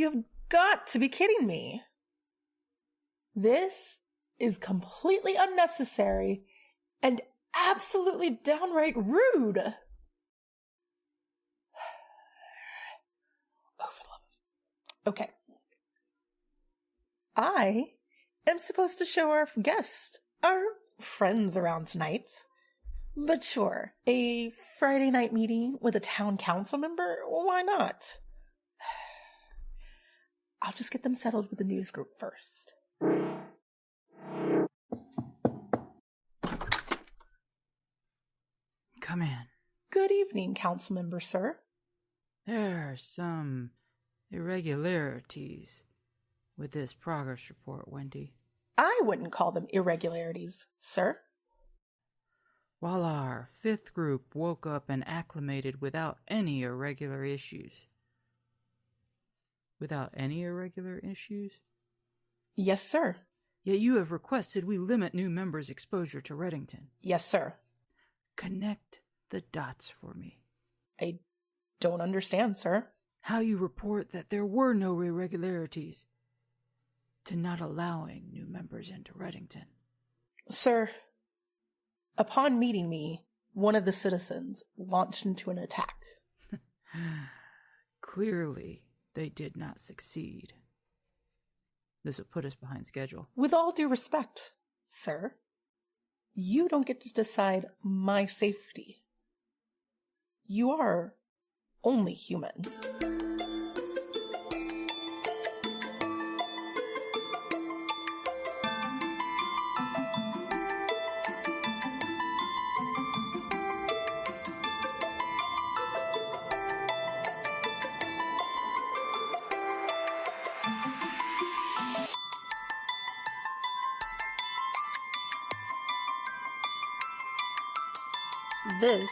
You have got to be kidding me. This is completely unnecessary and absolutely downright rude. Okay. I am supposed to show our guests, our friends around tonight. But sure, a Friday night meeting with a town council member? Why not? I'll just get them settled with the news group first. Come in. Good evening, council member, sir. There are some irregularities with this progress report, Wendy. I wouldn't call them irregularities, sir. While our fifth group woke up and acclimated without any irregular issues. Without any irregular issues? Yes, sir. Yet you have requested we limit new members' exposure to Reddington. Yes, sir. Connect the dots for me. I don't understand, sir. How you report that there were no irregularities to not allowing new members into Reddington. Sir, upon meeting me, one of the citizens launched into an attack. Clearly, they did not succeed. This would put us behind schedule. With all due respect, sir, you don't get to decide my safety. You are only human. This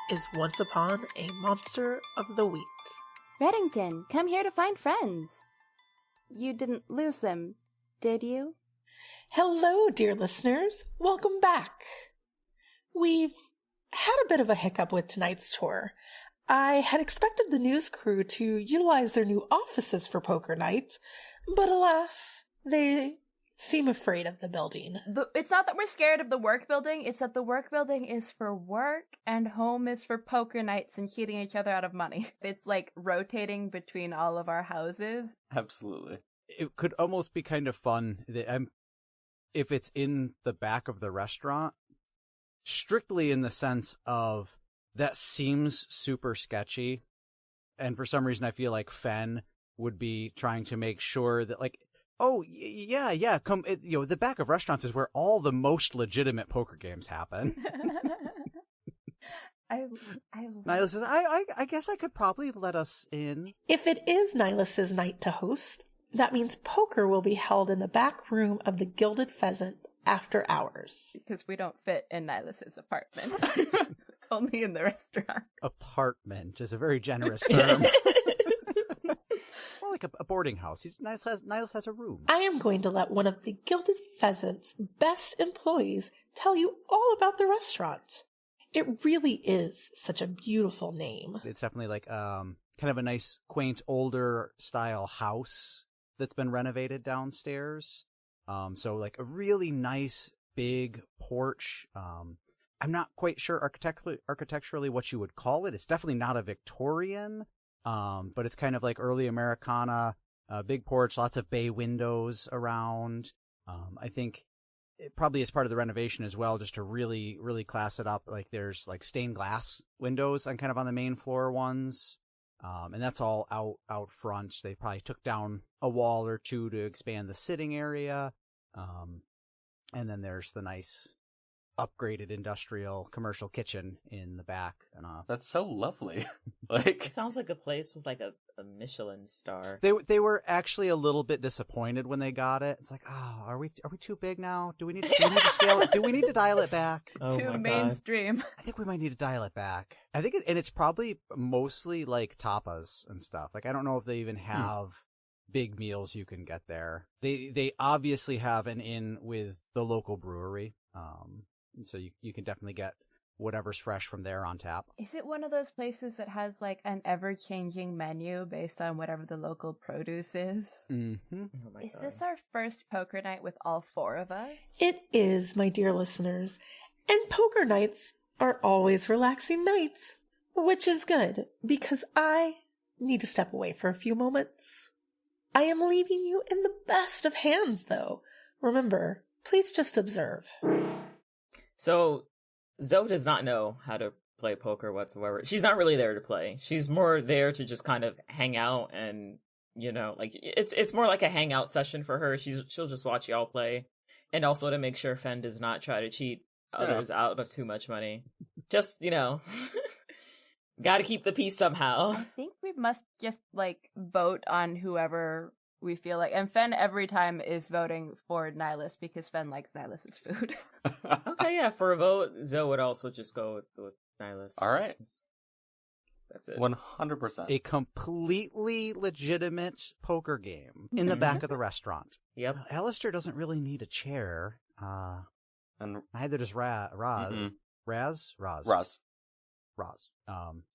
is Once Upon a Monster of the Week. Reddington, come here to find friends. You didn't lose them, did you? Hello, dear listeners. Welcome back. We've had a bit of a hiccup with tonight's tour. I had expected the news crew to utilize their new offices for poker night, but alas, they seem afraid of the building. It's not that we're scared of the work building, it's that the work building is for work and home is for poker nights and cheating each other out of money. It's like rotating between all of our houses. Absolutely. It could almost be kind of fun if it's in the back of the restaurant, strictly in the sense of that seems super sketchy. And for some reason, I feel like Fen would be trying to make sure that, like, oh, yeah, come, the back of restaurants is where all the most legitimate poker games happen. Nihilus says, I guess I could probably let us in. If it is Nihilus's night to host, that means poker will be held in the back room of the Gilded Pheasant after hours. Because we don't fit in Nihilus's apartment. Only in the restaurant. Apartment is a very generous term. More like a boarding house. Nihilus has a room. I am going to let one of the Gilded Pheasant's best employees tell you all about the restaurant. It really is such a beautiful name. It's definitely like kind of a nice, quaint, older style house that's been renovated downstairs. So like a really nice big porch. I'm not quite sure architecturally what you would call it. It's definitely not a Victorian. But it's kind of like early Americana, big porch, lots of bay windows around. I think it probably is part of the renovation as well, just to really, really class it up. Like there's like stained glass windows on the main floor ones. And that's all out front. They probably took down a wall or two to expand the sitting area. And then there's the nice upgraded industrial commercial kitchen in the back. And that's so lovely. Like, it sounds like a place with like a Michelin star. They were actually a little bit disappointed when they got it. It's like, oh, are we too big now? Do we need to scale it? Do we need to dial it back? Oh, too mainstream. I think we might need to dial it back. I think and it's probably mostly like tapas and stuff. Like I don't know if they even have big meals you can get there. They obviously have an inn with the local brewery. So you can definitely get whatever's fresh from there on tap. Is it one of those places that has like an ever-changing menu based on whatever the local produce is? Mm-hmm. Oh my Is God. this our first poker night with all 4 of us? It is, my dear listeners. And poker nights are always relaxing nights, which is good because I need to step away for a few moments. I am leaving you in the best of hands, though. Remember, please just observe. So, Zoe does not know how to play poker whatsoever. She's not really there to play. She's more there to just kind of hang out and, you know, like, it's more like a hangout session for her. She'll just watch y'all play. And also to make sure Fen does not try to cheat others out of too much money. Just, you know, gotta keep the peace somehow. I think we must just, like, vote on whoever we feel like. And Fen every time is voting for Nihilus because Fen likes Nihilus's food. Okay, yeah, for a vote, Zoe would also just go with Nihilus. All right. That's it. 100%. A completely legitimate poker game in the back of the restaurant. Yep. Alistair doesn't really need a chair. And Neither does Raz. Mm-mm. Raz? Roz.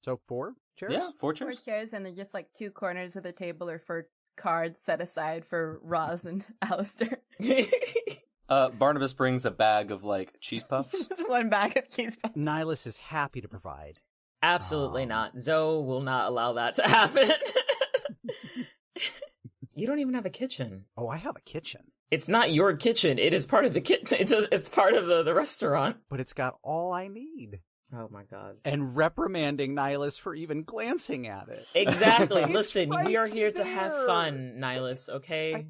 So 4 chairs? Yeah, 4 4 chairs. chairs, and then just like 2 corners of the table are for cards set aside for Roz and Alistair. Barnabas brings a bag of, like, cheese puffs. Just 1 bag of cheese puffs. Nihilus is happy to provide. Absolutely not. Zoe will not allow that to happen. You don't even have a kitchen. Oh, I have a kitchen. It's not your kitchen. It is part of the kitchen. It's part of the restaurant. But it's got all I need. Oh my God. And reprimanding Nihilus for even glancing at it. Exactly. It's Listen, we are right here to have there. fun, Nihilus, okay?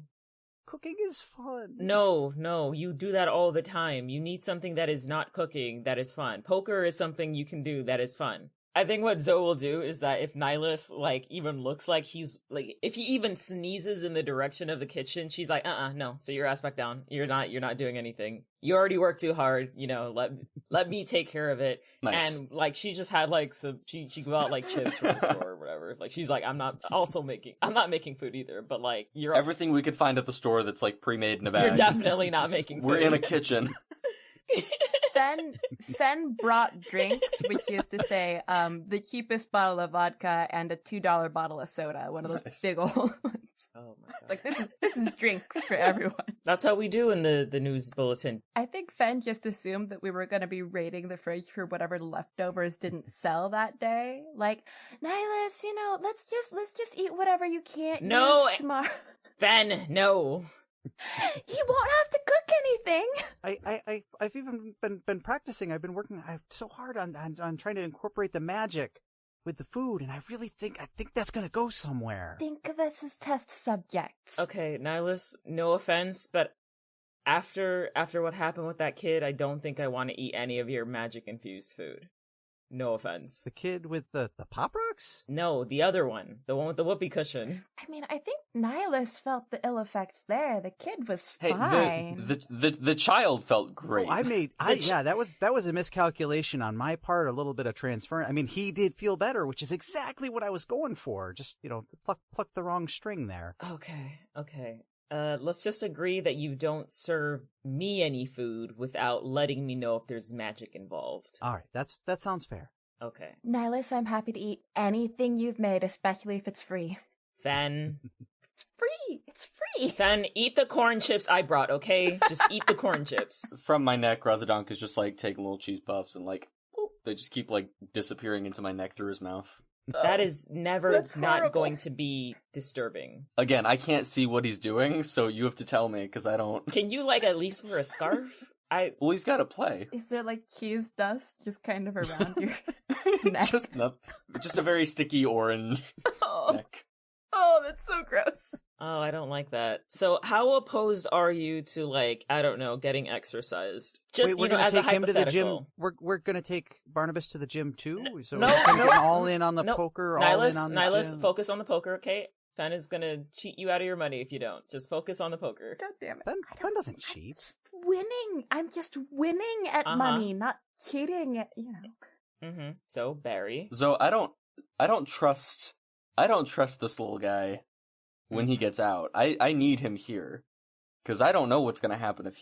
Cooking is fun. No, you do that all the time. You need something that is not cooking that is fun. Poker is something you can do that is fun. I think what Zoe will do is that if Nihilus, like, even looks like he's, like, if he even sneezes in the direction of the kitchen, she's like, no, sit your ass back down. You're not doing anything. You already worked too hard, you know, let me take care of it. Nice. And, like, she just had, like, she bought, like, chips from the store or whatever. Like, she's like, I'm not making food either, but, like, you're Everything we could find at the store that's, like, pre-made in a bag. You're definitely not making food. We're in a kitchen. Fen brought drinks, which is to say, the cheapest bottle of vodka and a $2 bottle of soda. One of those Nice. big old ones. Oh my God. Like, this is drinks for everyone. That's how we do in the news bulletin. I think Fen just assumed that we were going to be raiding the fridge for whatever leftovers didn't sell that day. Like, Nihilus, you know, let's just eat whatever you can't use tomorrow. Fen, no. You won't have to cook anything. I've even been practicing. I've been working so hard on trying to incorporate the magic with the food, and I think that's gonna go somewhere. Think of us as test subjects. Okay, Nihilus, no offense, but after what happened with that kid, I don't think I want to eat any of your magic-infused food. No offense. The kid with the Pop Rocks? No, the other one. The one with the whoopee cushion. I mean, I think Nihilus felt the ill effects there. The kid was Hey, fine. the child felt great. Oh, that was a miscalculation on my part, a little bit of transfer. I mean, he did feel better, which is exactly what I was going for. Just, you know, pluck the wrong string there. Okay. Let's just agree that you don't serve me any food without letting me know if there's magic involved. All right, that sounds fair. Okay. Nihilus, I'm happy to eat anything you've made, especially if it's free. Fen. It's free! Fen, eat the corn chips I brought, okay? Just eat the corn chips. From my neck, Razadonk is just, like, taking little cheese puffs and, like, boop, they just keep, like, disappearing into my neck through his mouth. That is never That's not horrible. going to be disturbing. Again, I can't see what he's doing, so you have to tell me, because I don't... Can you, like, at least wear a scarf? Well, he's gotta play. Is there like cheese dust just kind of around your neck? just a very sticky orange Oh. neck. Oh, that's so gross. Oh, I don't like that. So how opposed are you to, like, I don't know, getting exercised? Just, Wait, we're you know, gonna as a take him to the gym. hypothetical. We're gonna take Barnabas to the gym too. So no, we're no. all in on the poker. All in on the Nihilus, gym. focus on the poker, okay? Fen is gonna cheat you out of your money if you don't. Just focus on the poker. God damn it. Fen doesn't cheat. Winning. I'm just winning at money, not cheating at, you know. Mm-hmm. So, Barry. So I don't trust this little guy when he gets out. I need him here. Because I don't know what's gonna happen if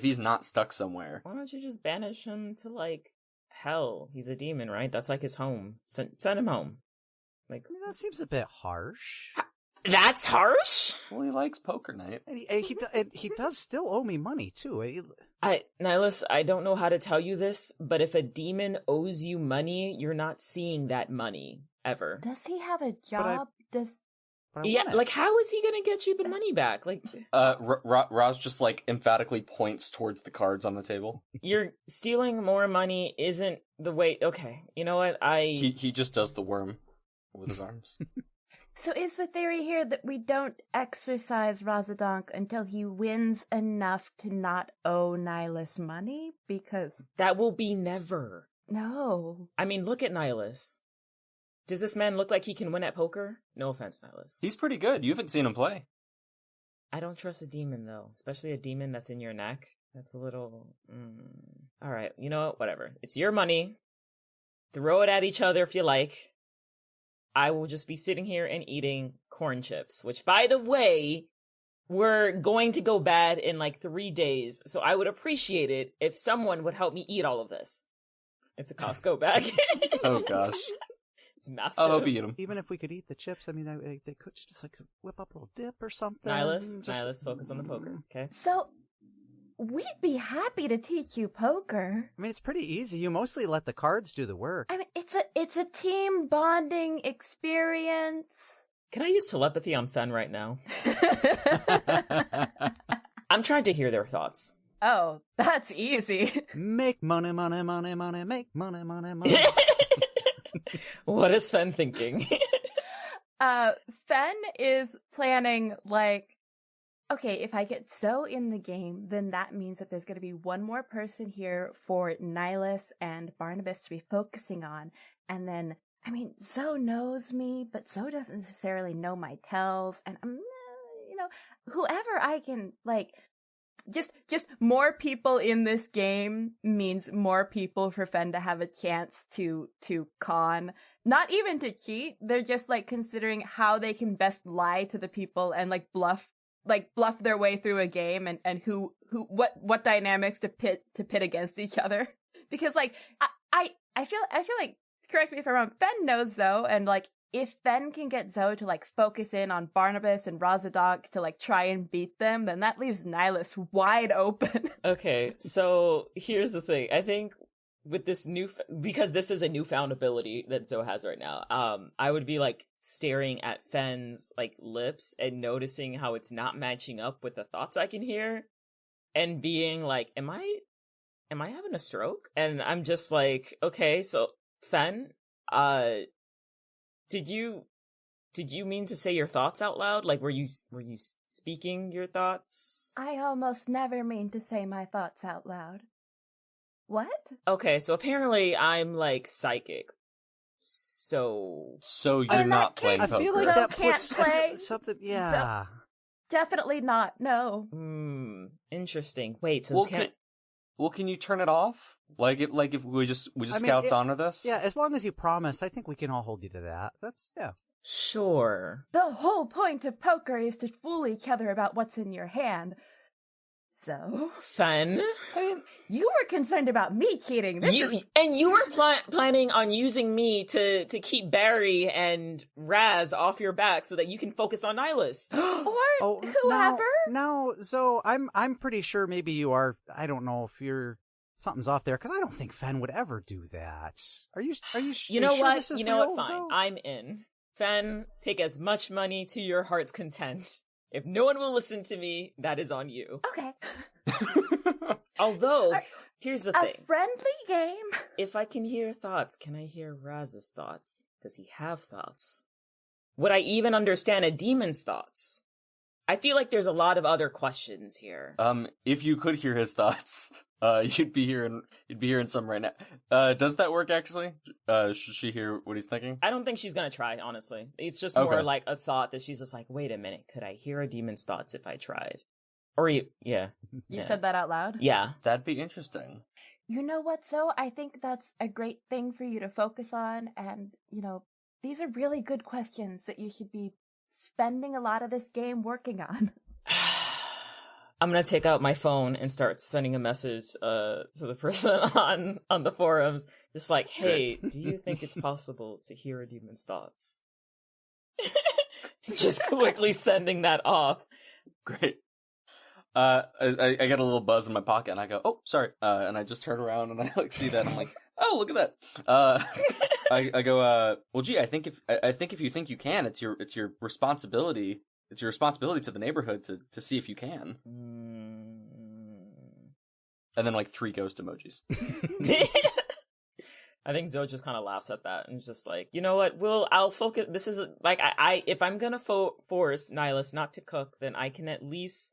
he's not stuck somewhere. Why don't you just banish him to, like, hell, he's a demon, right? That's like his home. Send him home. Like, I mean, that seems a bit harsh. that's harsh? Well, he likes poker night. And he does still owe me money, too. Nihilus, I don't know how to tell you this, but if a demon owes you money, you're not seeing that money, ever. Does he have a job? Yeah, like, how is he gonna get you the money back? Like, Roz just, like, emphatically points towards the cards on the table. you're stealing more money isn't the way... Okay, you know what? He just does the worm with his arms. So is the theory here that we don't exercise Razadonk until he wins enough to not owe Nihilus money? Because... That will be never. No. I mean, look at Nihilus. Does this man look like he can win at poker? No offense, Nihilus. He's pretty good. You haven't seen him play. I don't trust a demon, though. Especially a demon that's in your neck. That's a little... Alright, you know what? Whatever. It's your money. Throw it at each other if you like. I will just be sitting here and eating corn chips, which, by the way, we're going to go bad in like 3 days, so I would appreciate it if someone would help me eat all of this. It's a Costco bag. Oh, gosh. It's massive. I hope you eat them. Even if we could eat the chips, I mean, they could just like whip up a little dip or something. Nihilus, focus on the poker, okay? So, we'd be happy to teach you poker. I mean, it's pretty easy. You mostly let the cards do the work. I mean, it's a team bonding experience. Can I use telepathy on Fen right now? I'm trying to hear their thoughts. Oh, that's easy. Make money, money, money, money, make money, money, money. What is Fen thinking? Fen is planning, like, okay, if I get Zoe in the game, then that means that there's going to be one more person here for Nihilus and Barnabas to be focusing on. And then, I mean, Zoe knows me, but Zoe doesn't necessarily know my tells. And I'm, whoever I can, like, just more people in this game means more people for Fen to have a chance to con. Not even to cheat. They're just, like, considering how they can best lie to the people and, like, bluff their way through a game and what dynamics to pit against each other. Because, like, I feel like, correct me if I'm wrong, Fen knows Zoe, and, like, if Fen can get Zoe to, like, focus in on Barnabas and Razadonk to, like, try and beat them, then that leaves Nihilus wide open. Okay, so here's the thing. I think with this because this is a newfound ability that Zoe has right now, I would be, like, staring at Fen's, like, lips and noticing how it's not matching up with the thoughts I can hear, and being like, am I having a stroke? And I'm just like, okay, so Fen, did you mean to say your thoughts out loud? Like, were you speaking your thoughts? I almost never mean to say my thoughts out loud. What? Okay, so apparently I'm, like, psychic. So you're not playing poker. I feel like Zoe that can't puts play. something. Yeah. Definitely not. No. Interesting. Wait, so Can you turn it off? Like if we just scouts honor this? Yeah, as long as you promise, I think we can all hold you to that. Yeah. Sure. The whole point of poker is to fool each other about what's in your hand. So, Fen, I mean, you were concerned about me cheating. And you were planning on using me to keep Barry and Raz off your back so that you can focus on Nihilus. Or whoever. Now, Zoe, I'm pretty sure maybe you are. I don't know if something's off there, because I don't think Fen would ever do that. Are you? You know sure what? This is you know real, what? Fine, Zoe? I'm in. Fen, take as much money to your heart's content. If no one will listen to me, that is on you. Okay. Although, here's the thing. A friendly game. If I can hear thoughts, can I hear Raz's thoughts? Does he have thoughts? Would I even understand a demon's thoughts? I feel like there's a lot of other questions here. If you could hear his thoughts, you'd be hearing some right now. Does that work actually? Should she hear what he's thinking? I don't think she's gonna try, honestly. It's just more like a thought that she's just like, wait a minute, could I hear a demon's thoughts if I tried? Or yeah. You said that out loud? Yeah. That'd be interesting. You know what, Zoe? I think that's a great thing for you to focus on, and, these are really good questions that you should be spending a lot of this game working on. I'm gonna take out my phone and start sending a message to the person on the forums, just like, hey, do you think it's possible to hear a demon's thoughts? Just quickly sending that off. Great. I get a little buzz in my pocket, and I go, "Oh, sorry," and I just turn around and I like see that, and I'm like, "Oh, look at that." I go, "Well, gee, I think if you think you can, it's your responsibility. It's your responsibility to the neighborhood to see if you can." And then like 3 ghost emojis. I think Zoe just kind of laughs at that and just like, you know what? I'll focus. This is like, I if I'm gonna force Nihilus not to cook, then I can at least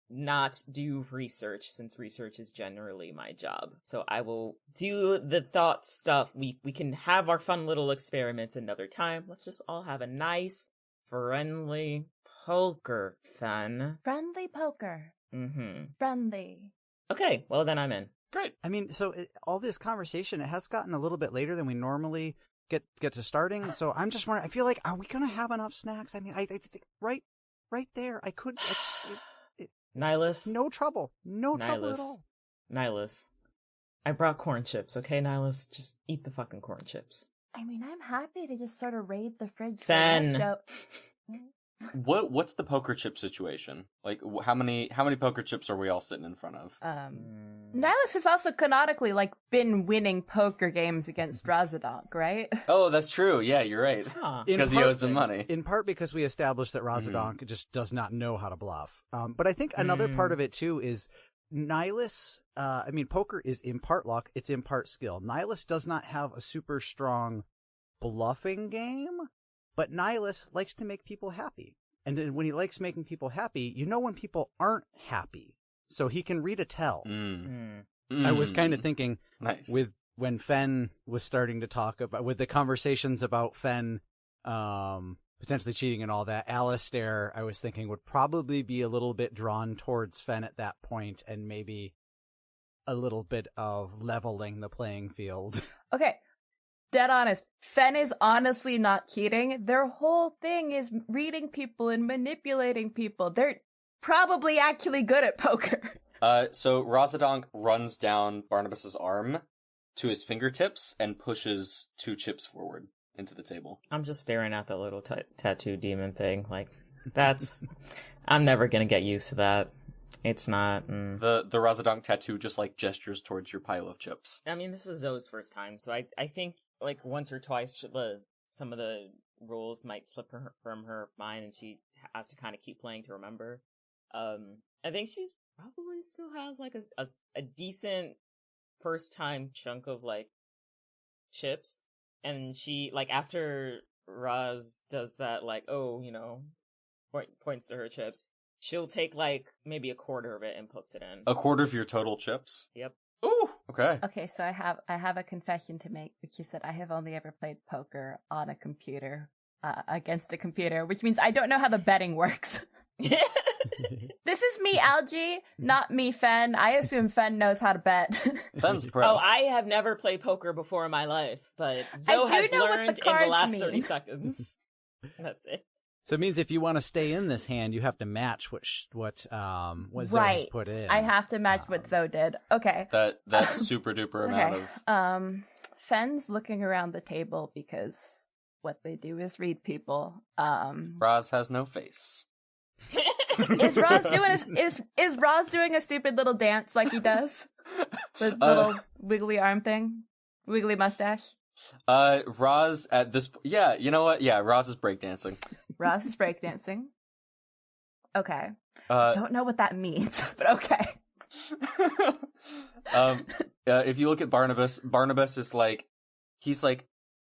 not do research, since research is generally my job. So I will do the thought stuff. We can have our fun little experiments another time. Let's just all have a nice, friendly poker fun. Friendly poker. Mm-hmm. Friendly. Okay, well then I'm in. Great. I mean, so all this conversation, it has gotten a little bit later than we normally get to starting. So I'm just wondering, I feel like, are we going to have enough snacks? I mean, I think right there, Nihilus. No trouble at all. Nihilus. I brought corn chips, okay, Nihilus? Just eat the fucking corn chips. I mean, I'm happy to just sort of raid the fridge. Fen. What's the poker chip situation? Like, how many poker chips are we all sitting in front of? Nihilus has also canonically been winning poker games against Razadonk, right? Oh, that's true. Yeah, you're right. Because he owes him money. In part because we established that Razadonk just does not know how to bluff. But I think another part of it too is Nihilus. I mean, poker is in part luck, it's in part skill. Nihilus does not have a super strong bluffing game. But Nihilus likes to make people happy. And then when he likes making people happy, you know when people aren't happy. So he can read a tell. I was kind of thinking, when Fen was starting to talk about, with the conversations about Fen potentially cheating and all that, Alistair, I was thinking, would probably be a little bit drawn towards Fen at that point, and maybe a little bit of leveling the playing field. Okay. Dead honest, Fen is honestly not cheating. Their whole thing is reading people and manipulating people. They're probably actually good at poker. So Razadonk runs down Barnabas's arm to his fingertips and pushes 2 chips forward into the table. I'm just staring at the little tattoo demon thing. Like, I'm never gonna get used to that. It's not. The Razadonk tattoo just gestures towards your pile of chips. I mean, this was Zoe's first time, so I think once or twice some of the rules might slip from her mind, and she has to kind of keep playing to remember. I think she's probably still has a decent first time chunk of chips, and she after Raz does that points to her chips, she'll take maybe a quarter of it and puts it in. A quarter of your total chips? Yep. Ooh, okay. Okay, so I have a confession to make, which is that I have only ever played poker on a computer, against a computer, which means I don't know how the betting works. This is me, Algie, not me, Fen. I assume Fen knows how to bet. Fen's pro. Oh, I have never played poker before in my life, but Zoe has learned in the last 30 seconds. That's it. So it means if you want to stay in this hand, you have to match what Zoe has put in. I have to match what Zoe did. Okay. That super duper amount of. Fen's looking around the table because what they do is read people. Raz has no face. Is Roz doing a stupid little dance like he does? The little wiggly arm thing? Wiggly mustache? Roz at this yeah, you know what? Yeah, Roz is breakdancing. Roz is breakdancing. Okay. Don't know what that means, but okay. If you look at Barnabas is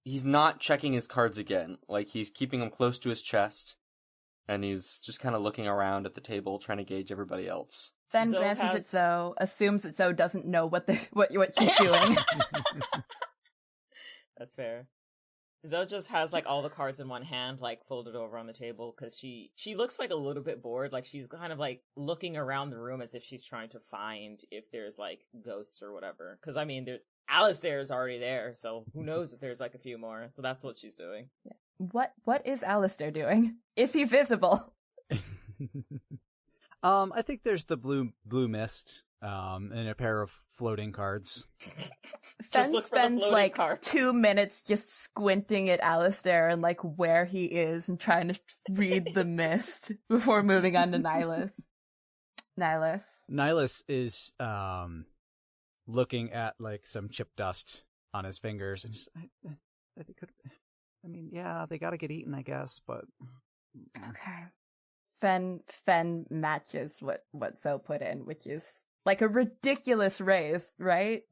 he's not checking his cards again. He's keeping them close to his chest, and he's just kind of looking around at the table, trying to gauge everybody else. Fen glances at Zoe, assumes that Zoe doesn't know what she's doing. That's fair. Zoe just has all the cards in one hand, folded over on the table, because she looks a little bit bored. She's kind of looking around the room as if she's trying to find if there's ghosts or whatever. Because I mean, Alistair is already there, so who knows if there's a few more. So that's what she's doing. Yeah. What is Alistair doing? Is he visible? I think there's the blue mist, and a pair of floating cards. Fen spends like cards. 2 minutes just squinting at Alistair and like where he is and trying to read the mist before moving on to Nihilus. Nihilus is looking at like some chip dust on his fingers and just, yeah, they gotta get eaten, I guess, but Okay. Fen matches what Zoe put in, which is like a ridiculous raise, right?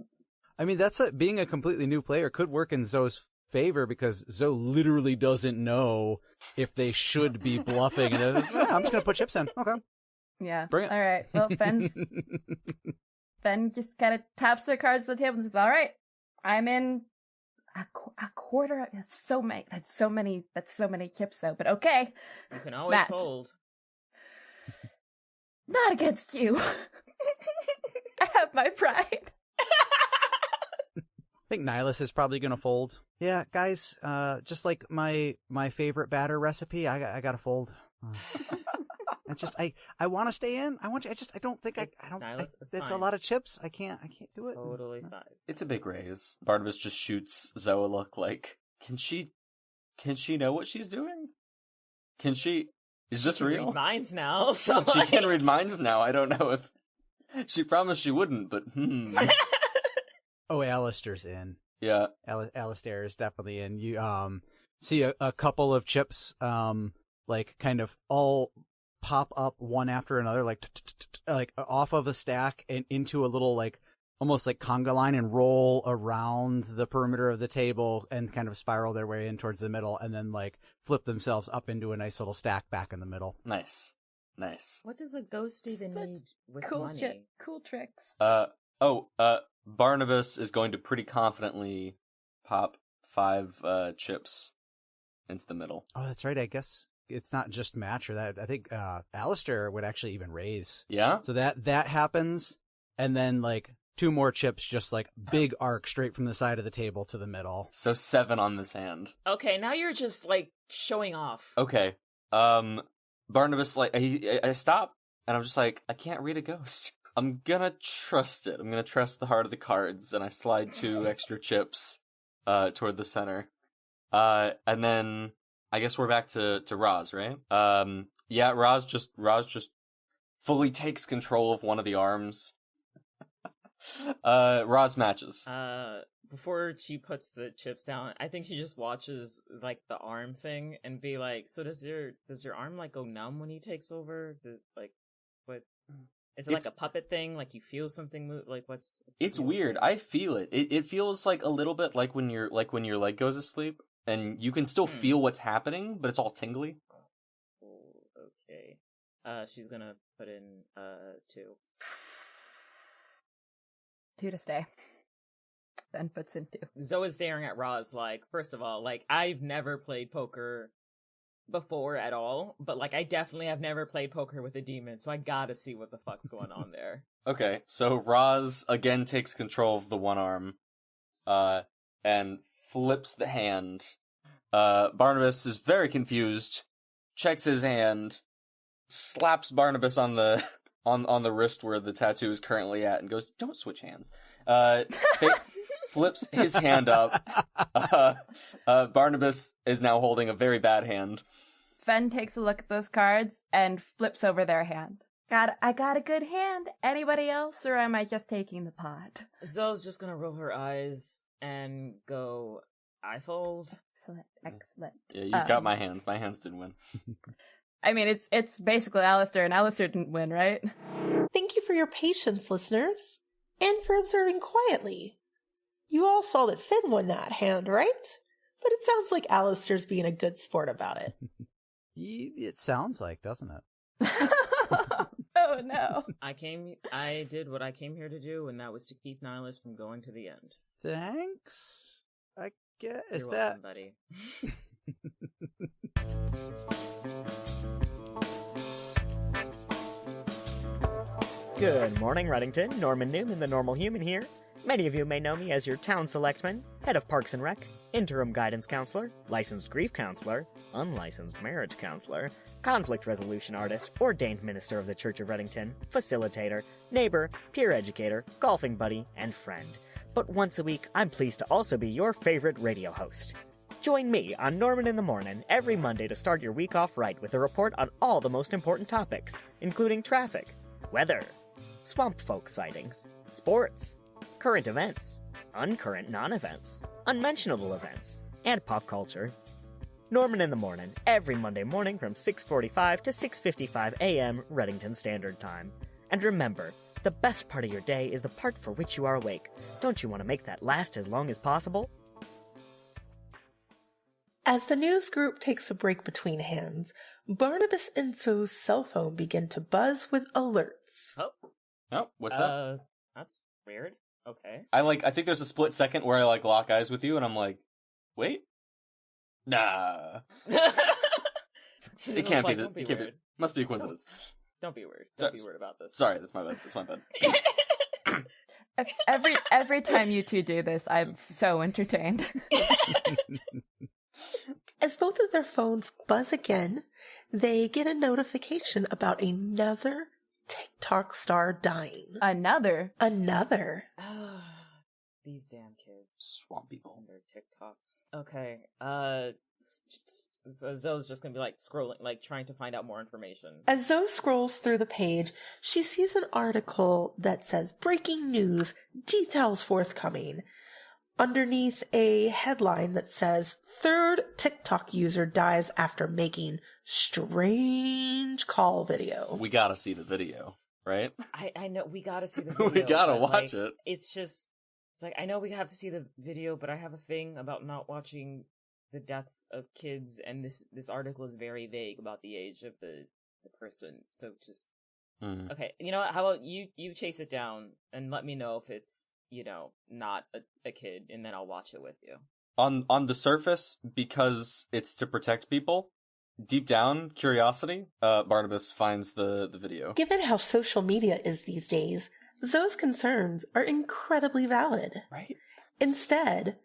I mean, being a completely new player could work in Zoe's favor because Zoe literally doesn't know if they should be bluffing. And I'm just gonna put chips in. Okay. Yeah. Bring it. All right. Well, Fen just kind of taps their cards on the table and says, "All right, I'm in a quarter. That's so many. That's so many chips, though. But okay, You can always Match. hold. Not against you. I have my pride." I think Nihilus is probably gonna fold. Yeah, guys. Just like my favorite batter recipe, I gotta fold. I want to stay in. I don't think I don't. Nihilus is It's a fine. lot of chips. I can't do it. Totally fine. It's a big raise. Barnabas just shoots Zoe a look like, can she know what she's doing? Can she? Is this She can real? read minds now. So She like... can read minds now. I don't know if she promised she wouldn't, but Oh, Alistair's in. yeah. Alistair is definitely in. You see a couple of chips like kind of all pop up one after another, like off of a stack and into a little like almost like conga line and roll around the perimeter of the table and kind of spiral their way in towards the middle and then like flip themselves up into a nice little stack back in the middle. Nice. What does a ghost even Such need with Cool money? shit. Cool tricks. Barnabas is going to pretty confidently pop 5 chips into the middle. Oh, that's right. I guess it's not just match or that. I think Alistair would actually even raise. Yeah? So that happens, and then like 2 more chips, just like big arc straight from the side of the table to the middle. So 7 on this hand. Okay, now you're just like showing off. Okay. Barnabas, like, I stop, and I'm just like, I can't read a ghost. I'm gonna trust it. I'm gonna trust the heart of the cards, and I slide 2 extra chips toward the center. And then I guess we're back to Roz, right? Yeah, Roz just fully takes control of one of the arms. Roz matches. Before she puts the chips down, I think she just watches like the arm thing and be like, so does your arm like go numb when he takes over? What is it, like a puppet thing? Like you feel something move? Like what's the It's deal? weird. I feel it. It feels like a little bit like when your leg goes asleep and you can still feel what's happening, but it's all tingly. Oh, okay. She's gonna put in 2. 2 to stay. Then puts in 2. Zoe is staring at Roz like, first of all, like, I've never played poker before at all, but, like, I definitely have never played poker with a demon, so I gotta see what the fuck's going on there. Okay, so Roz again takes control of the one arm, and flips the hand. Barnabas is very confused, checks his hand, slaps Barnabas on the on the wrist where the tattoo is currently at, and goes, "Don't switch hands." Flips his hand up. Barnabas is now holding a very bad hand. Fen takes a look at those cards and flips over their hand. I got a good hand. Anybody else, or am I just taking the pot? Zoe's just gonna roll her eyes and go, I fold. Excellent. Yeah, you've got my hand. My hands didn't win. I mean, it's basically Alistair, and Alistair didn't win, right? Thank you for your patience, listeners, and for observing quietly. You all saw that Finn won that hand, right? But it sounds like Alistair's being a good sport about it. It sounds like, doesn't it? Oh no. I did what I came here to do, and that was to keep Nihilus from going to the end. Thanks. I guess You're welcome, buddy. Good morning, Reddington. Norman Newman, the normal human here. Many of you may know me as your town selectman, head of Parks and Rec, interim guidance counselor, licensed grief counselor, unlicensed marriage counselor, conflict resolution artist, ordained minister of the Church of Reddington, facilitator, neighbor, peer educator, golfing buddy, and friend. But once a week, I'm pleased to also be your favorite radio host. Join me on Norman in the Morning every Monday to start your week off right with a report on all the most important topics, including traffic, weather, swamp folk sightings, sports, current events, uncurrent non-events, unmentionable events, and pop culture. Norman in the Morning every Monday morning from 6:45 to 6:55 a.m. Reddington Standard Time. And remember, the best part of your day is the part for which you are awake. Don't you want to make that last as long as possible? As the news group takes a break between hands, Barnabas and Zoe's cell phone begin to buzz with alerts. Oh, what's that? That's weird. Okay. I think there's a split second where I lock eyes with you, and I'm like, wait, nah. It can't be. It can't be. Must be a coincidence. Don't be weird. Don't be weird about this. Sorry, that's my bad. Every time you two do this, I'm so entertained. As both of their phones buzz again, they get a notification about another TikTok star dying. Another? These damn kids. Swamp people. And their TikToks. Okay, Zoe's just gonna be scrolling, trying to find out more information. As Zoe scrolls through the page, she sees an article that says, "Breaking news, details forthcoming." Underneath a headline that says, "Third TikTok user dies after making strange call video." We gotta see the video, right? I know, we gotta see the video. We gotta watch it. It's I know we have to see the video, but I have a thing about not watching the deaths of kids, and this article is very vague about the age of the person, so just... Okay, you know what, how about you chase it down, and let me know if it's, not a kid, and then I'll watch it with you. On the surface, because it's to protect people, deep down, curiosity, Barnabas finds the video. Given how social media is these days, Zoe's concerns are incredibly valid. Right? Instead,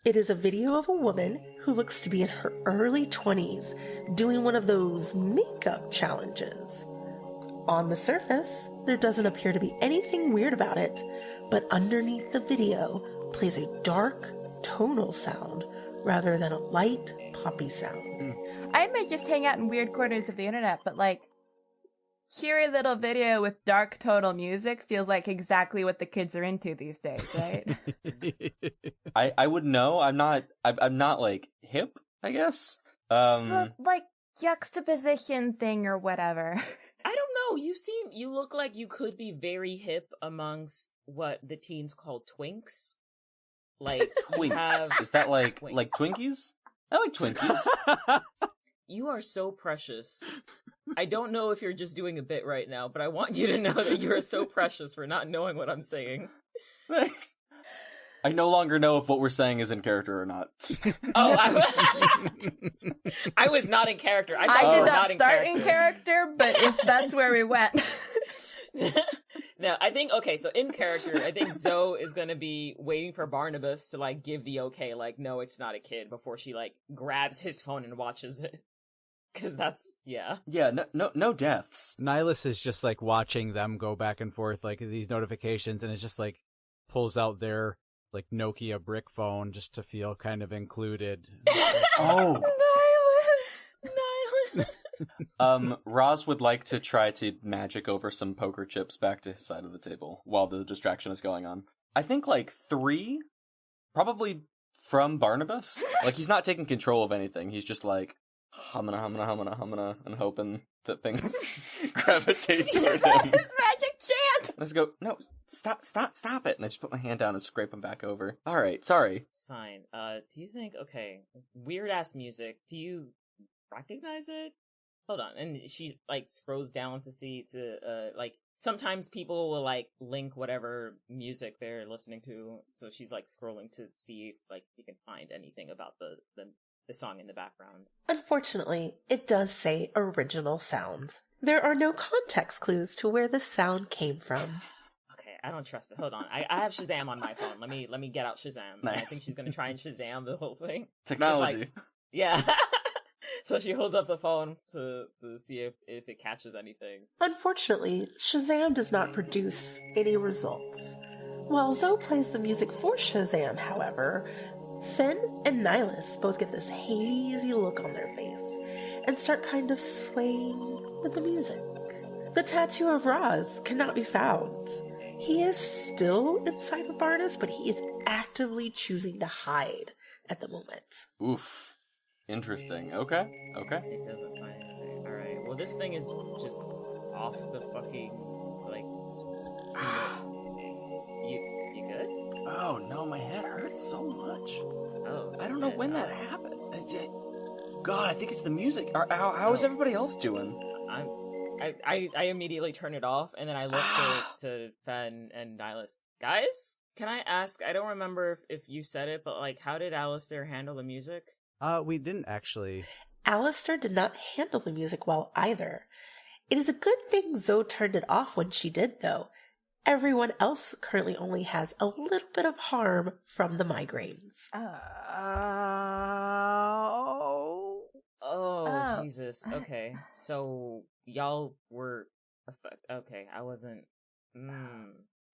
it is a video of a woman who looks to be in her early 20s doing one of those makeup challenges. On the surface, there doesn't appear to be anything weird about it, but underneath the video plays a dark, tonal sound rather than a light, poppy sound. I may just hang out in weird corners of the internet, but cheery little video with dark tonal music feels like exactly what the kids are into these days, right? I would know. I'm not hip, I guess. The, juxtaposition thing or whatever. I don't know. You look like you could be very hip amongst what the teens call twinks. Twinks. Is that like Twinkies? I like Twinkies. You are so precious. I don't know if you're just doing a bit right now, but I want you to know that you are so precious for not knowing what I'm saying. Thanks. I no longer know if what we're saying is in character or not. I was not in character. I did not start in character, but if that's where we went. No, I think, okay, so in character, I think Zoe is gonna be waiting for Barnabas to, give the okay, no, it's not a kid, before she, grabs his phone and watches it. Because that's, yeah. Yeah, no deaths. Nihilus is just, watching them go back and forth, these notifications, and it's just, pulls out their, Nokia brick phone just to feel kind of included. Oh! Nihilus! Roz would like to try to magic over some poker chips back to his side of the table while the distraction is going on. I think 3, probably from Barnabas. He's not taking control of anything. He's just humming, and hoping that things gravitate toward him. His magic chant! Let's go. No, stop it. And I just put my hand down and scrape him back over. All right, sorry. It's fine. Do you think, okay, weird ass music, do you recognize it? Hold on. And she, scrolls down to see, sometimes people will, link whatever music they're listening to, so she's, scrolling to see if, you can find anything about the song in the background. Unfortunately, it does say original sound. There are no context clues to where the sound came from. Okay, I don't trust it. Hold on. I have Shazam on my phone. Let me get out Shazam. Nice. I think she's gonna try and Shazam the whole thing. Technology. Yeah. So she holds up the phone to see if it catches anything. Unfortunately, Shazam does not produce any results. While Zoe plays the music for Shazam, however, Finn and Nihilus both get this hazy look on their face and start kind of swaying with the music. The tattoo of Roz cannot be found. He is still inside of Barnabas, but he is actively choosing to hide at the moment. Oof. Interesting. Okay. It doesn't find anything. Alright, well this thing is just off the fucking, like, just... You good? Oh no, my head hurts so much. Oh. I don't know when that happened. God, I think it's the music. How is everybody else doing? I immediately turn it off, and then I look to Fen and Nihilus. Guys, can I ask, I don't remember if you said it, but like, how did Alistair handle the music? We didn't actually. Alistair did not handle the music well either. It is a good thing Zoe turned it off when she did, though. Everyone else currently only has a little bit of harm from the migraines. Oh, Jesus. Okay. So, y'all were... Okay, I wasn't...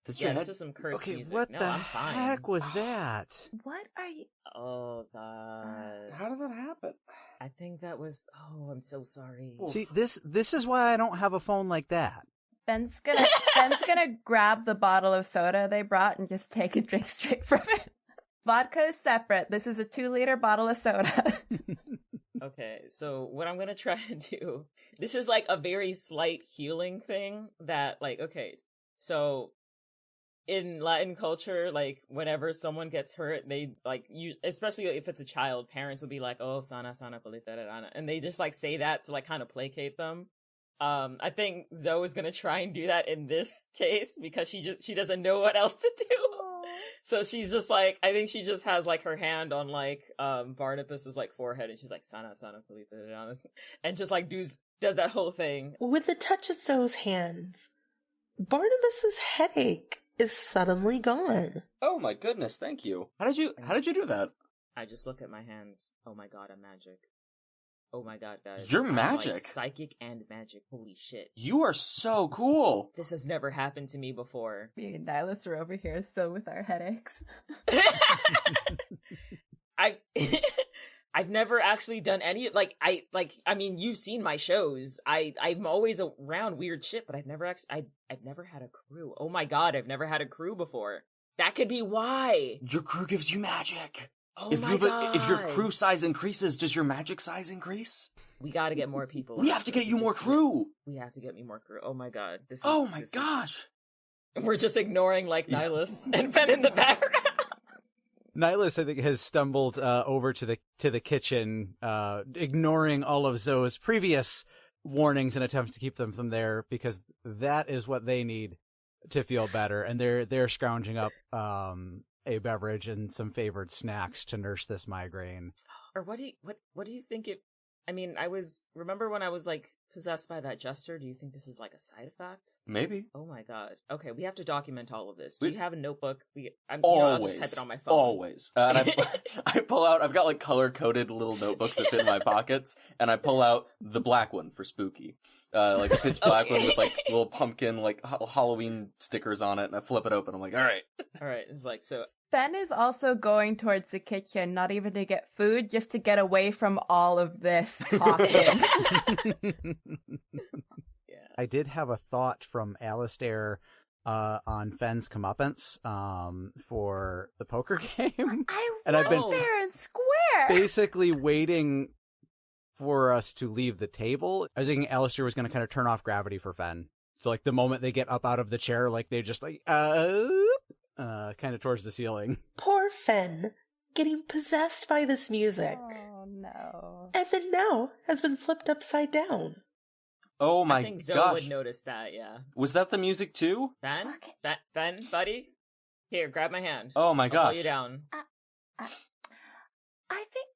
This is some cursed Okay, music. what No, the I'm fine. heck was that? What are you? Oh, God. How did that happen? I think that was... Oh, I'm so sorry. See, this is why I don't have a phone like that. Ben's gonna grab the bottle of soda they brought and just take a drink straight from it. Vodka is separate. This is a 2-liter bottle of soda. Okay, so what I'm gonna try to do... This is like a very slight healing thing that, like, okay, so... In Latin culture, like, whenever someone gets hurt, they, like, especially if it's a child, parents will be like, oh, sana, politerana, and they just, like, say that to, like, kind of placate them. I think Zoe is gonna try and do that in this case, because she doesn't know what else to do. So she's just, like, I think she just has, like, her hand on, like, Barnabas's, like, forehead, and she's like, sana, politerana, and just, like, does that whole thing. With the touch of Zoe's hands, Barnabas's headache is suddenly gone. Oh my goodness, thank you. How did you do that? I just look at my hands. Oh my god, I'm magic. Oh my god, guys. You're I'm, magic. like, psychic and magic. Holy shit. You are so cool. This has never happened to me before. Me and Nihilus are over here, so with our headaches. I've never actually done any, I mean, you've seen my shows. I'm always around weird shit, but I've never had a crew. Oh my god, I've never had a crew before. That could be why. Your crew gives you magic. Oh if my god. If your crew size increases, does your magic size increase? We gotta get more people. We have to get you more crew. We have to get me more crew. Oh my god. Oh my gosh. We're just ignoring, like, Nihilus and Ben in the background. Nihilus, I think, has stumbled over to the kitchen, ignoring all of Zoe's previous warnings and attempts to keep them from there, because that is what they need to feel better, and they're scrounging up a beverage and some favored snacks to nurse this migraine. Or what do you think it? I mean, remember when I was, like, possessed by that jester? Do you think this is, like, a side effect? Maybe. Oh my god. Okay, we have to document all of this. Do you have a notebook? Always. I'll just type it on my phone. Always. And I pull out, I've got, like, color-coded little notebooks that fit in my pockets, and I pull out the black one for spooky. Like a pitch black one with, like, little pumpkin, like, Halloween stickers on it, and I flip it open. I'm like, alright. Alright, it's like, so... Ben is also going towards the kitchen, not even to get food, just to get away from all of this talking. Yeah. I did have a thought from Alistair on Fenn's comeuppance for the poker game. I've been fair and square. Basically waiting for us to leave the table. I was thinking Alistair was going to kind of turn off gravity for Fenn. So, like, the moment they get up out of the chair, like, they just, like, kind of towards the ceiling. Poor Fenn, getting possessed by this music. Oh, no. And then now has been flipped upside down. Oh my I think Zoe gosh. would notice that, yeah. Was that the music too? Ben, buddy? Here, grab my hand. Oh my I'll gosh. pull you down. I think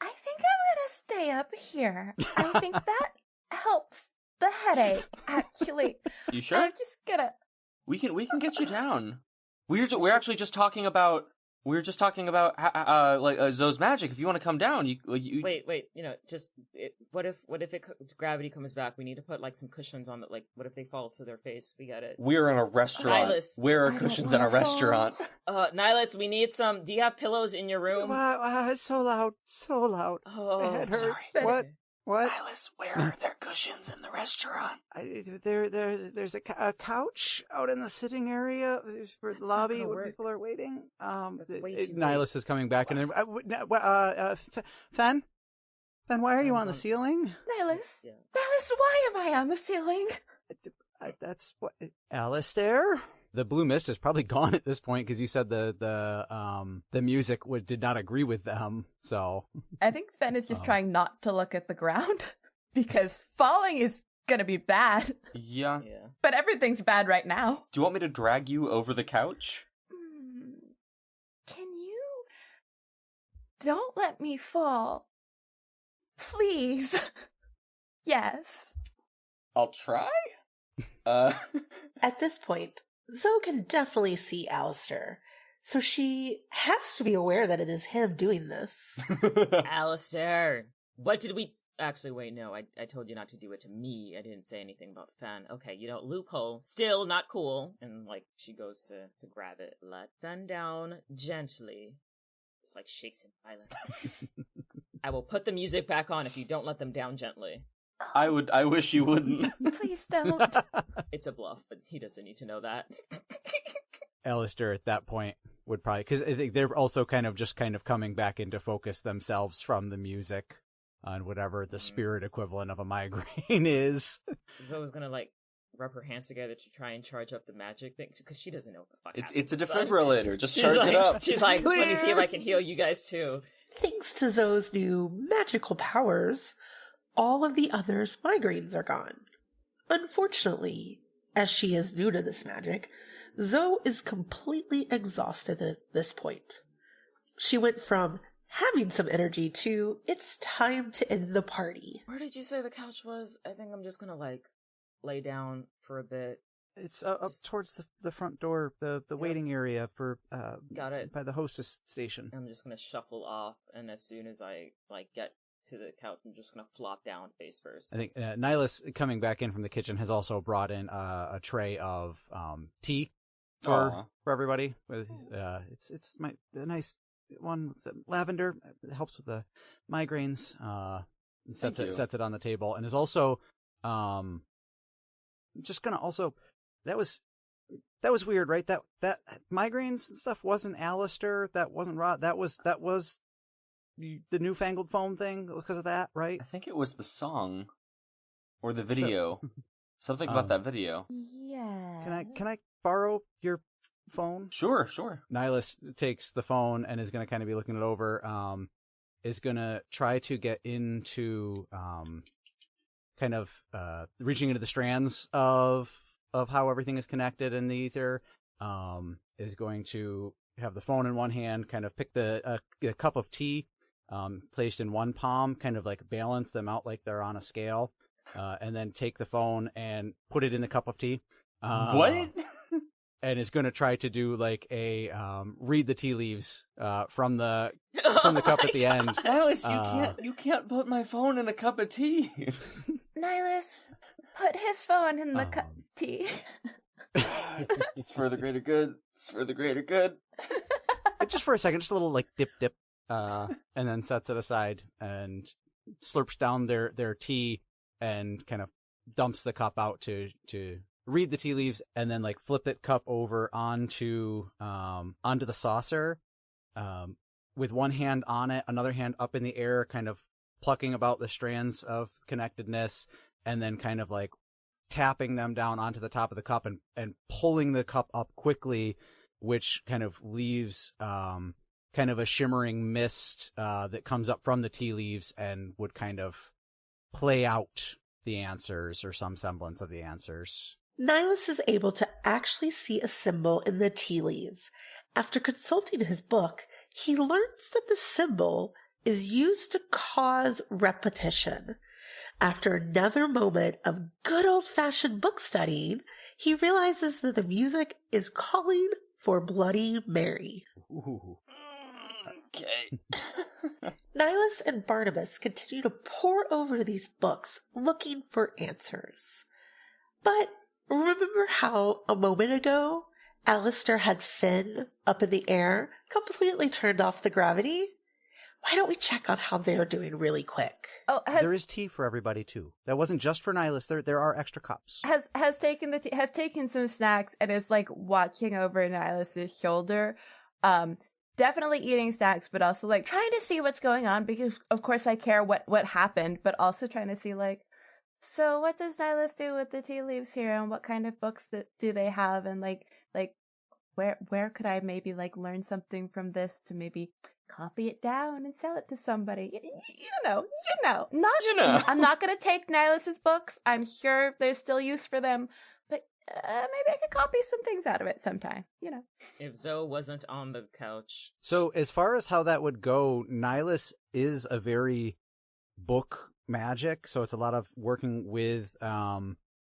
I'm gonna stay up here. I think that helps the headache, actually. You sure? I'm just gonna We can get you down. We're actually just talking about Zoe's magic. If you want to come down, you Wait. What if gravity comes back? We need to put like some cushions on it. Like, what if they fall to their face? We got it. We're in a restaurant. Nihilus. Where are cushions in a restaurant? Nihilus, we need some. Do you have pillows in your room? It's so loud. Oh, My head sorry. hurts. What? Alice, where are there cushions in the restaurant? There's a couch out in the sitting area for the lobby where people are waiting. That's way too Nihilus is coming back, and Fen, why are you on the ceiling? Nihilus, Yeah. Nihilus, why am I on the ceiling? That's what Alistair. The blue mist is probably gone at this point because you said the music did not agree with them. So I think Fen is just trying not to look at the ground because falling is gonna be bad. Yeah. But everything's bad right now. Do you want me to drag you over the couch? Can you... Don't let me fall. Please. Yes. I'll try. At this point, Zoe can definitely see Alistair, so she has to be aware that it is him doing this. Alistair, what did we... Actually, wait, no, I told you not to do it to me. I didn't say anything about Fen. Okay, loophole. Still not cool. And, she goes to grab it. Let them down gently. Just, shakes in silence. I will put the music back on if you don't let them down gently. I wish you wouldn't. Please don't. It's a bluff, but he doesn't need to know that. Alistair at that point would probably, because I think they're also kind of coming back into focus themselves from the music on whatever the spirit equivalent of a migraine is. Zoe's gonna rub her hands together to try and charge up the magic thing because she doesn't know what the fuck happened. It's a defibrillator. Just charge it up. She's like, let me see if I can heal you guys too. Thanks to Zoe's new magical powers, all of the others' migraines are gone. Unfortunately, as she is new to this magic, Zoe is completely exhausted at this point. She went from having some energy to it's time to end the party. Where did you say the couch was? I think I'm just gonna lay down for a bit. It's up towards the front door, the waiting area for got it by the hostess station. I'm just gonna shuffle off, and as soon as I get to the couch, I'm just gonna flop down face first. I think Nihilus, coming back in from the kitchen, has also brought in a tray of tea for everybody. It's a nice one. It's lavender. It helps with the migraines. Sets it on the table, and is also just gonna also. That was weird, right? That migraines and stuff wasn't Alistair. That wasn't Rod. That was the newfangled phone thing because of that, right? I think it was the song or the video. Something about that video. Yeah. Can I borrow your phone? Sure. Nihilus takes the phone and is going to kind of be looking it over. Is going to try to get into kind of reaching into the strands of how everything is connected in the ether. Is going to have the phone in one hand, kind of pick the cup of tea placed in one palm, kind of balance them out like they're on a scale, and then take the phone and put it in the cup of tea. What? And is going to try to do a read the tea leaves from the cup at the end. Alice, you can't put my phone in a cup of tea. Nihilus, put his phone in the cup of tea. It's for the greater good. Just for a second, just a little dip, and then sets it aside and slurps down their tea and kind of dumps the cup out to read the tea leaves, and then flip that cup over onto the saucer, with one hand on it, another hand up in the air, kind of plucking about the strands of connectedness, and then kind of tapping them down onto the top of the cup and pulling the cup up quickly, which kind of leaves kind of a shimmering mist that comes up from the tea leaves and would kind of play out the answers or some semblance of the answers. Nihilus is able to actually see a symbol in the tea leaves. After consulting his book, he learns that the symbol is used to cause repetition. After another moment of good old-fashioned book studying, he realizes that the music is calling for Bloody Mary. Ooh. Okay. Nihilus and Barnabas continue to pore over these books looking for answers. But remember how a moment ago Alistair had Finn up in the air, completely turned off the gravity? Why don't we check on how they're doing really quick? Oh, There is tea for everybody too. That wasn't just for Nihilus. There are extra cups. has taken some snacks and is like watching over Nihilus's shoulder. Definitely eating snacks, but also like trying to see what's going on because of course I care what happened, but also trying to see like, so what does Nihilus do with the tea leaves here, and what kind of books do they have, and like where could I maybe like learn something from this to maybe copy it down and sell it to somebody. You know. I'm not gonna take Nihilus's books. I'm sure there's still use for them, but maybe I could copy some things out of it sometime. If Zoe wasn't on the couch. So as far as how that would go, Nihilus is a very book magic, so it's a lot of working with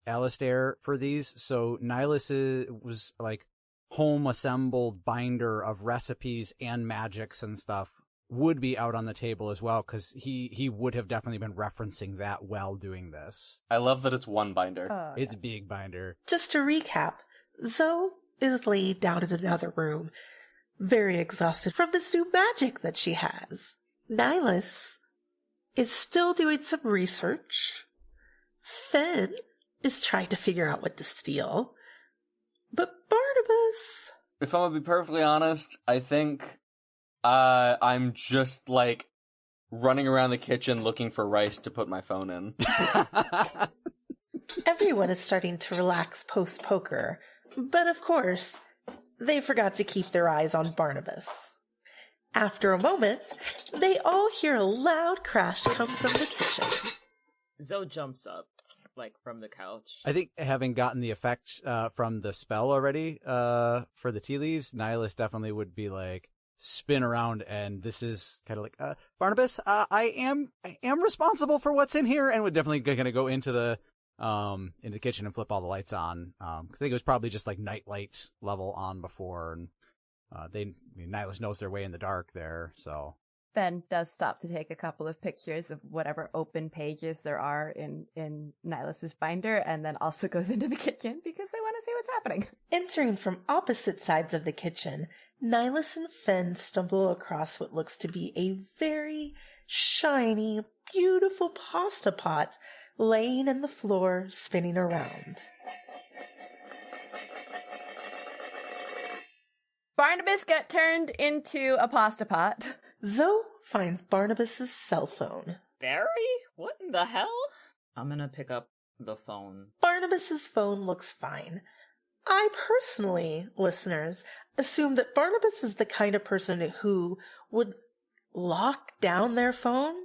Alistair for these. So Nihilus was like home assembled binder of recipes and magics and stuff would be out on the table as well, because he would have definitely been referencing that while doing this. I love that it's one binder. It's a big binder. Just to recap, Zoe is laid down in another room, very exhausted from this new magic that she has. Nihilus is still doing some research. Finn is trying to figure out what to steal. But Barnabas... If I'm gonna be perfectly honest, I think I'm just, like, running around the kitchen looking for rice to put my phone in. Everyone is starting to relax post-poker, but of course, they forgot to keep their eyes on Barnabas. After a moment, they all hear a loud crash come from the kitchen. Zoe jumps up, like, from the couch. I think having gotten the effect from the spell already for the tea leaves, Nihilus definitely would be like, spin around, and this is kind of like, Barnabas, I am responsible for what's in here, and would definitely kind of go into the kitchen and flip all the lights on. I think it was probably just like night light level on before, and Nihilus knows their way in the dark there, so. Ben does stop to take a couple of pictures of whatever open pages there are in Nihilus's binder, and then also goes into the kitchen because they want to see what's happening. Entering from opposite sides of the kitchen, Nihilus and Finn stumble across what looks to be a very shiny, beautiful pasta pot laying in the floor, spinning around. Barnabas got turned into a pasta pot. Zoe finds Barnabas's cell phone. Barry? What in the hell? I'm gonna pick up the phone. Barnabas's phone looks fine. I personally, listeners, assume that Barnabas is the kind of person who would lock down their phone,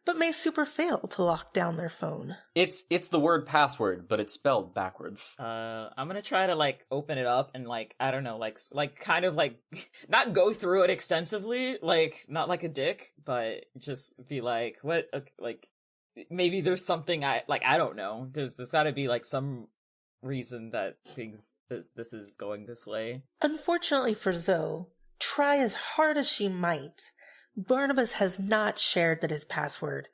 but may super fail to lock down their phone. It's the word password, but it's spelled backwards. I'm gonna try to, like, open it up and, like, I don't know, like kind of, like, not go through it extensively, like, not like a dick, but just be like, what, like, maybe there's something I don't know. There's gotta be, like, some reason that this is going this way. Unfortunately for Zoe, try as hard as she might, Barnabas has not shared that his password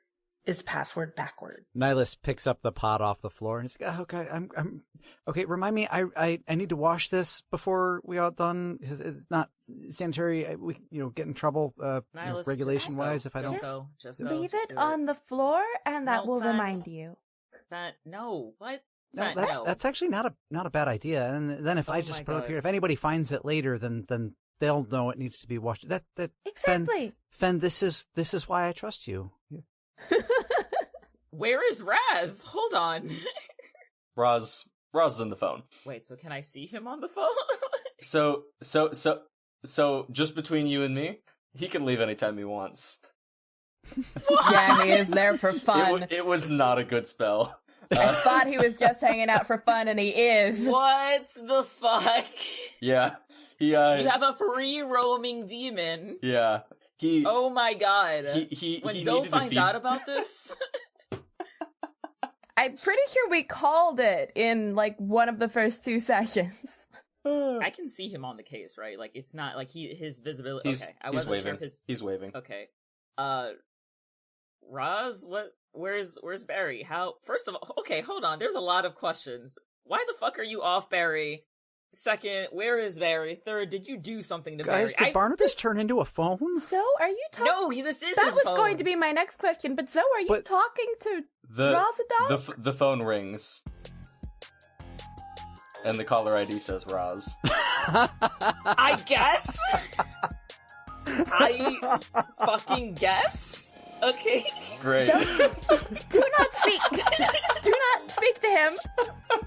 is password backward. Nihilus picks up the pot off the floor and he's like, okay, I'm okay. Remind me, I need to wash this before we all done because it's not sanitary. We get in trouble regulation wise if I don't. Just go, leave just it do on the floor, and that will Finn. remind you. What? No, that's actually not a bad idea. And then if I just put it up here, if anybody finds it later, then they'll know it needs to be washed. That Exactly. Fen, this is why I trust you. Where is Raz? Hold on. Raz is in the phone. Wait, so can I see him on the phone? So just between you and me, he can leave anytime he wants. Yeah, he is there for fun. It was not a good spell. I thought he was just hanging out for fun, and he is. What the fuck? Yeah. You have a free roaming demon. Yeah. Oh my god. He when Zoe finds out about this. I'm pretty sure we called it in, like, one of the first 2 sessions. I can see him on the case, right? Like, it's not like his visibility. Okay, I wasn't waving. sure if his. He's waving. Okay, Roz, what? Where's Barry? How? First of all, okay, hold on. There's a lot of questions. Why the fuck are you off, Barry? Second, where is Barry? Third, did you do something to Guys, Barry? did Barnabas turn into a phone? So, are you talking? No, this is that his was phone. going to be my next question, but Zoe, are you talking to Rozadog? The phone rings. And the caller ID says Roz. I guess? I fucking guess? Okay. Great. Do not speak. Do not speak to him.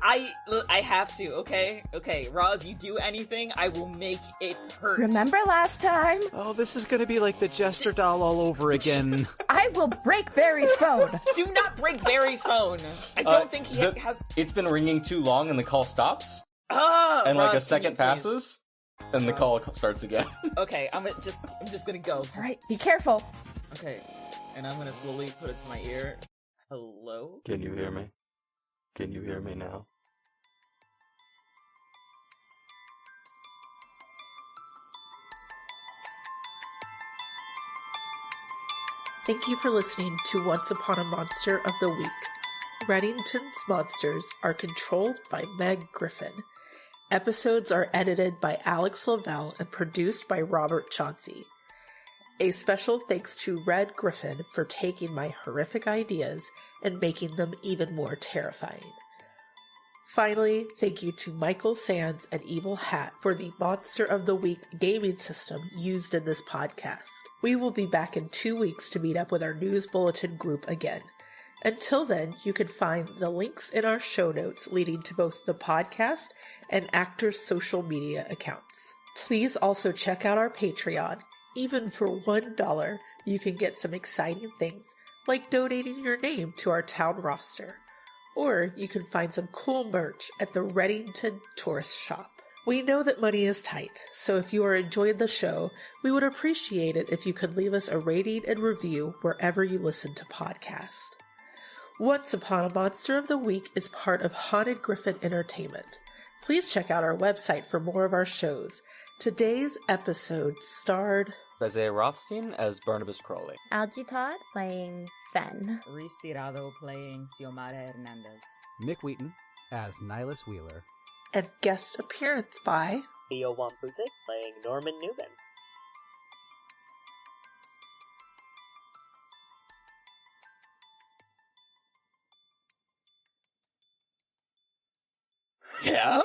I have to, okay? Okay, Roz, you do anything, I will make it hurt. Remember last time? Oh, this is gonna be like the Jester doll all over again. I will break Barry's phone. Do not break Barry's phone. I don't think he has... It's been ringing too long and the call stops. Roz, And like a second please? passes. And the call starts again. Okay, I'm just gonna go. All right, be careful. Okay, and I'm gonna slowly put it to my ear. Hello? Can you hear me? Can you hear me now? Thank you for listening to Once Upon a Monster of the Week. Reddington's monsters are controlled by Meg Griffin. Episodes are edited by Alex Lavelle and produced by Robert Chauncey. A special thanks to Red Griffin for taking my horrific ideas and making them even more terrifying. Finally, thank you to Michael Sands and Evil Hat for the Monster of the Week gaming system used in this podcast. We will be back in 2 weeks to meet up with our news bulletin group again. Until then, you can find the links in our show notes leading to both the podcast and actors' social media accounts. Please also check out our Patreon. Even for $1, you can get some exciting things like donating your name to our town roster. Or you can find some cool merch at the Reddington Tourist Shop. We know that money is tight, so if you are enjoying the show, we would appreciate it if you could leave us a rating and review wherever you listen to podcasts. Once Upon a Monster of the Week is part of Haunted Griffin Entertainment. Please check out our website for more of our shows. Today's episode starred Isaiah Rothstein as Barnabas Crowley. Algie Todd playing Fen. Reese Tirado playing Xiomara Hernandez. Mick Wheaton as Nihilus Wheeler. and guest appearance by Theo Wampuzik playing Norman Newman. Yeah,